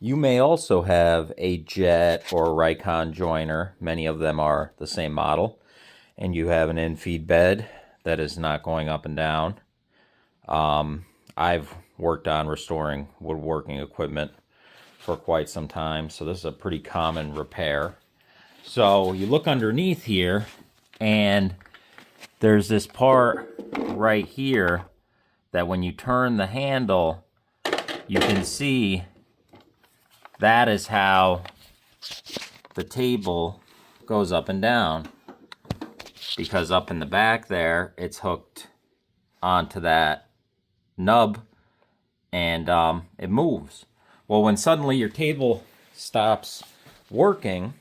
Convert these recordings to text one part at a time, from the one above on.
You may also have a jet or a Raycon joiner. Many of them are the same model. And you have an in-feed bed that is not going up and down. I've worked on restoring woodworking equipment for quite some time, so this is a pretty common repair. So you look underneath here, and there's this part right here that when you turn the handle, you can see that is how the table goes up and down. Because up in the back there, it's hooked onto that nub, and it moves. Well, when suddenly your table stops working,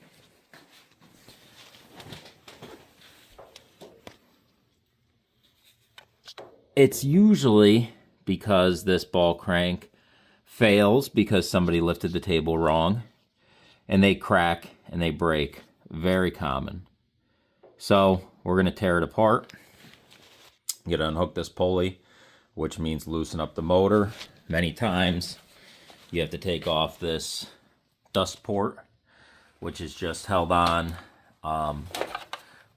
it's usually because this ball crank fails because somebody lifted the table wrong, and they crack and they break. Very common. So we're going to tear it apart. I'm going to unhook this pulley, which means loosen up the motor. Many times you have to take off this dust port, which is just held on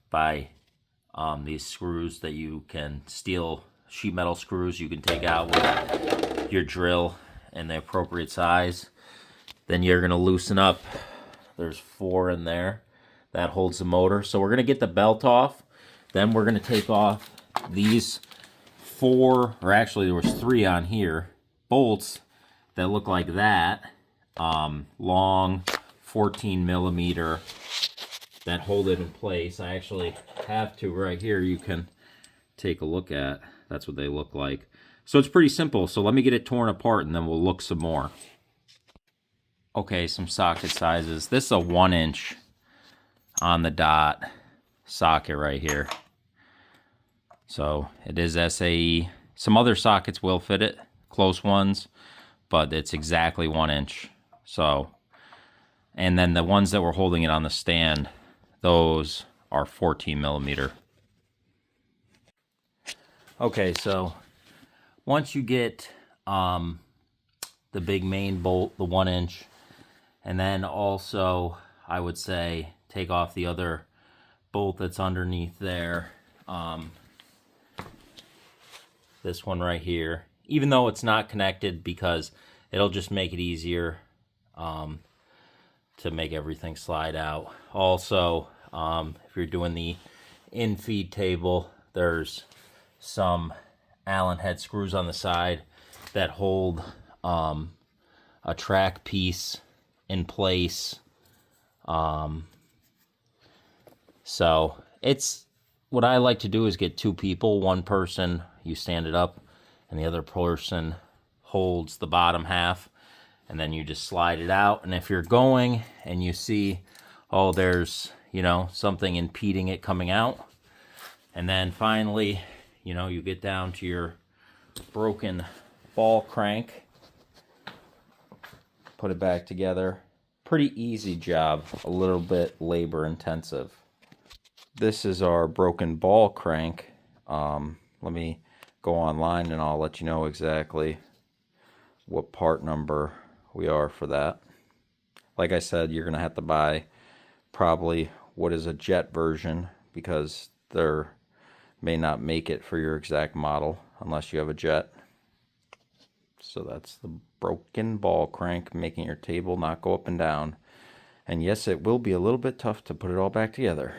by these screws that you can, steel sheet metal screws you can take out with your drill in the appropriate size. Then you're going to loosen up, there's 4 in there, that holds the motor. So we're going to get the belt off. Then we're going to take off these 4, or actually there was 3 on here, bolts that look like that, long 14 millimeter, that hold it in place. I actually have to right here, you can take a look at. That's what they look like. So it's pretty simple. So let me get it torn apart and then we'll look some more. Okay, some socket sizes. This is a 1-inch on the dot socket right here. So it is SAE. Some other sockets will fit it, close ones, but it's exactly 1 inch. So, and then the ones that were holding it on the stand, those are 14 millimeter. Okay, so once you get the big main bolt, the 1 inch, and then also I would say take off the other bolt that's underneath there. This one right here, even though it's not connected, because it'll just make it easier to make everything slide out. Also, if you're doing the in-feed table, there's some Allen head screws on the side that hold a track piece in place. So it's, what I like to do is get 2 people. One person, you stand it up, and the other person holds the bottom half, and then you just slide it out. And if you're going and you see, oh, there's, you know, something impeding it coming out, and then finally, you know, you get down to your broken ball crank, put it back together. Pretty easy job, a little bit labor intensive. This is our broken ball crank. Let me go online and I'll let you know exactly what part number we are for that. Like I said, you're going to have to buy probably what is a jet version, because they may not make it for your exact model unless you have a jet. So that's the broken ball crank, making your table not go up and down. And yes, it will be a little bit tough to put it all back together.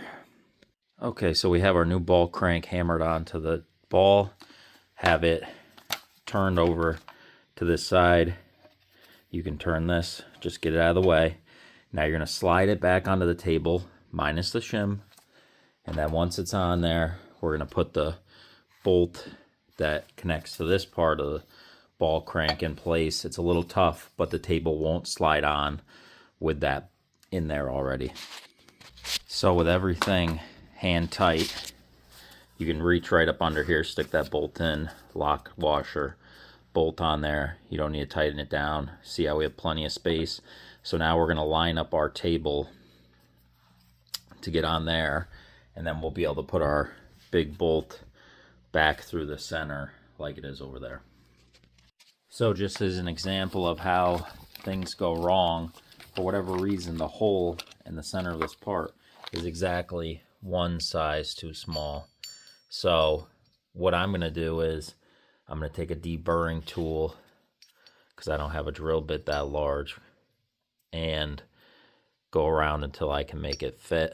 Okay, so we have our new ball crank hammered onto the ball, have it turned over to this side. You can turn this, just get it out of the way. Now you're going to slide it back onto the table, minus the shim. And then once it's on there, we're going to put the bolt that connects to this part of the ball crank in place. It's a little tough, but the table won't slide on with that in there already. So with everything hand tight, you can reach right up under here, stick that bolt in, lock washer, bolt on there. You don't need to tighten it down. See how we have plenty of space. So now we're going to line up our table to get on there, and then we'll be able to put our big bolt back through the center like it is over there. So just as an example of how things go wrong, for whatever reason, the hole in the center of this part is exactly one size too small. So what I'm going to do is I'm going to take a deburring tool, because I don't have a drill bit that large, and go around until I can make it fit,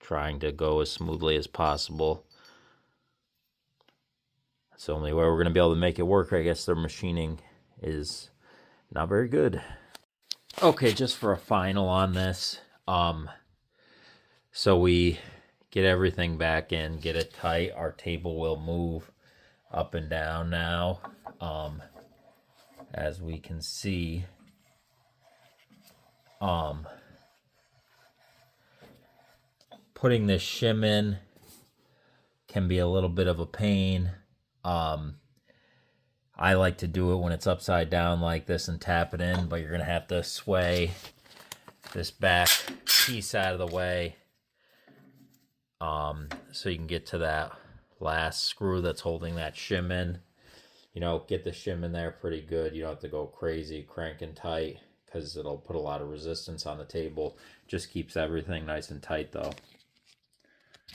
trying to go as smoothly as possible. It's the only way we're going to be able to make it work. I guess their machining is not very good. Okay, just for a final on this, so we get everything back in, get it tight. Our table will move up and down now, as we can see. Putting this shim in can be a little bit of a pain. I like to do it when it's upside down like this and tap it in, but you're going to have to sway this back piece out of the way, so you can get to that last screw that's holding that shim in. You know, get the shim in there pretty good. You don't have to go crazy cranking tight, because it'll put a lot of resistance on the table. Just keeps everything nice and tight though.